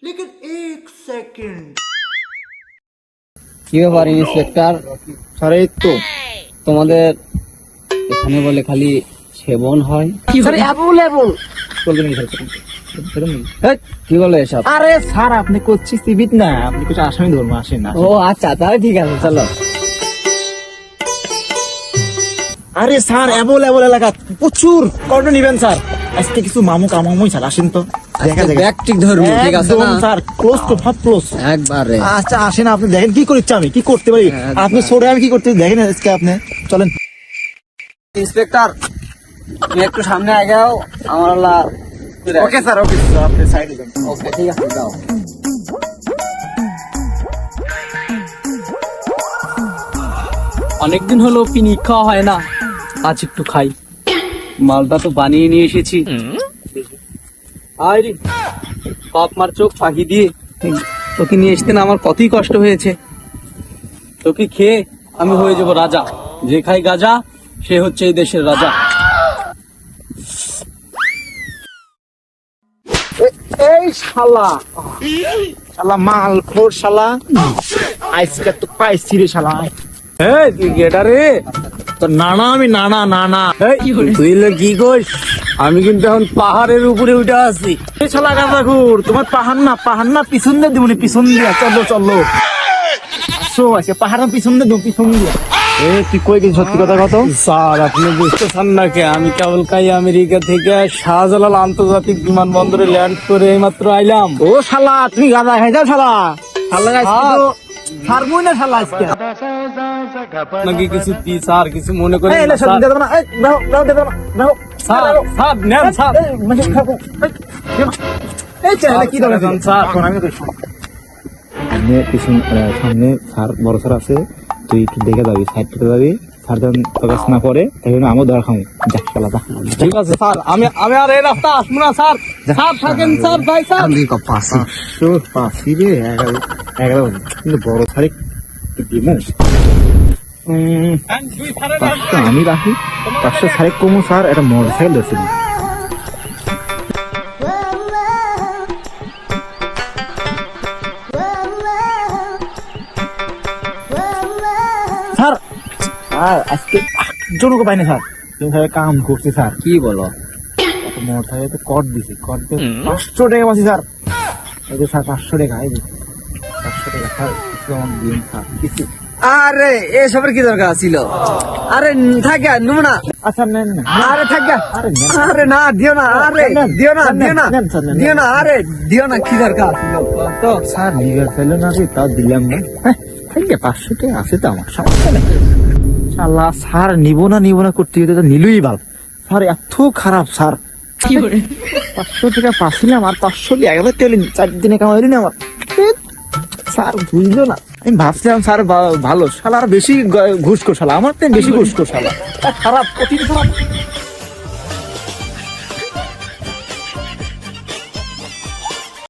लेकिन एक सेकंड। কি ব্যাপার ইন্সপেক্টর? স্যার এই তো তোমাদের এখানে বলে খালি সেবন হয়? স্যার অ্যাভেলেবল বলবেন কি স্যার? হেৎ, কি বলে এসব? আরে স্যার আপনি করছি সিভিট না, আপনি কিছু আসামি ধর্ম আসেন না। ও আচ্ছা, তাহলে ঠিক আছে, চলো। আরে স্যার অ্যাভেলেবল এলাকা প্রচুর কত নিবেন স্যার? আজকে কিছু মামু কামামুই স্যার আসেন তো দেখা যাবে। ব্যক্তিক ধর্ম ঠিক আছে না? স্যার ক্লোজ টু ফাট ক্লোজ একবারে। আচ্ছা আসেন, আপনি দেখেন কি করছি আমি, কি করতে পারি। আপনি ছোড়ে আমি কি করতে দেখেন আজকে আপনি চলেন। ইন্সপেক্টর, তুমি একটু সামনে আগাও, আমার ওকে স্যার, ওকে স্যার, আপনি সাইডে যান। ওকে ঠিক আছে, যাও। অনেকদিন হলো পিকনিক খাওয়া হয় না, আজ একটু খাই। মালটা তো বানিয়ে নিয়ে এসেছি। আরে বাপ মার চোখ ফাঁকি দিয়ে তোকে নিয়ে আসতে না আমার কতই কষ্ট হয়েছে। তোকে খেয়ে আমি হয়ে যাব রাজা। যে খাই গাজা সে হচ্ছে এই দেশের রাজা। এই শালা শালা মাল খোর শালা, আজকে তো পাইছি রে শালা। এই তুই গেটা রে, তো নানা আমি নানা নানা তুই কি করিস? আমি কিন্তু এখন পাহাড়ের উপরে উঠে আছি। এই শালা গাজাঘুর, তোমার পাহাড় না পিছন দিয়ে দিবনি, পিছন দিয়ে চলো চলো আসো, আজকে পাহাড় পিছন দিয়ে দেবো, পিছন দিয়ে। এ তুই কই গেছিস সত্যি কথা কত? স্যার আপনি বুঝতেছেন না কে, আমি কেবল কাই আমেরিকা থেকে শাহজালাল আন্তর্জাতিক বিমানবন্দরে ল্যান্ড করে এইমাত্র আইলাম। ও শালা তুমি গাঁজা খাই যাও শালা, শালা আজকে তো ছাড়বই না শালা আজকে। নাকি কিছু দি স্যার, কিছু মনে করেন এই না, এলে স্যার। দেবো না, এই দাও দাও দেবো না, দাও স্যার স্যার নেন স্যার। এই মানে খাবো এই চাইলে কি দরকার স্যার। এখন আমি তো সামনে পিছন সামনে স্যার বড় স্যার আছে, তুই একটু দেখে যাবি, সাইড থেকে যাবি, স্যার যখন প্রকাশ না করে তখন আমার দর খাবো। যা শালা যা। ঠিক আছে স্যার, আমি আর এই রাস্তা আসবো না স্যার। স্যার থাকেন স্যার, ভাই স্যার। পাঁচি রে 11 কিন্তু বড় স্যার দিব পাঁচটা আমি রাখি, 500 সাড়ে কমু স্যার, একটা মোটর সাইকেল ধরছিল। স্যার আর আজকে জনকে পাইনি স্যার, তুমি স্যার কাম করছে স্যার। কি বলো? মোটর সাইকেল কট দিছে, কট দিয়ে 500 টাকা পাচ্ছি স্যার। এই যে স্যার 500 টাকা, এই যে 500 টাকা স্যার কিছু আমার দিন স্যার কিছু। আরে এসবের কি দরকার ছিল? আরে থাকে নেবো না। আচ্ছা নেন না, আরে থাকে। আরে নেন। আরে না দিও না, আরে নেন, দিও না, নেন, দিও না, নেন, স্যার, নেন। দিও না, আরে দিও না, কি দরকার ছিল? তো স্যার লিভার ফেল না রে, তাও দিলাম না। থাকে 500 টাকা আছে তো আমার, সমস্যা নেই। শালা স্যার নিব না করতে গিয়ে তো নিলই ভালো। স্যার এত খারাপ স্যার, 500 টাকা পাচ্ছিলাম আর 500 দিয়ে 1000 টাকা 4 দিনে কামাইলি না আমার। স্যার বুঝলো না, আমি ভাবছিলাম স্যার ভালো, শালা আর বেশি ঘুষ কর শালা, আমার তো বেশি ঘুষ কর শালা, খারাপ, কঠিন খারাপ।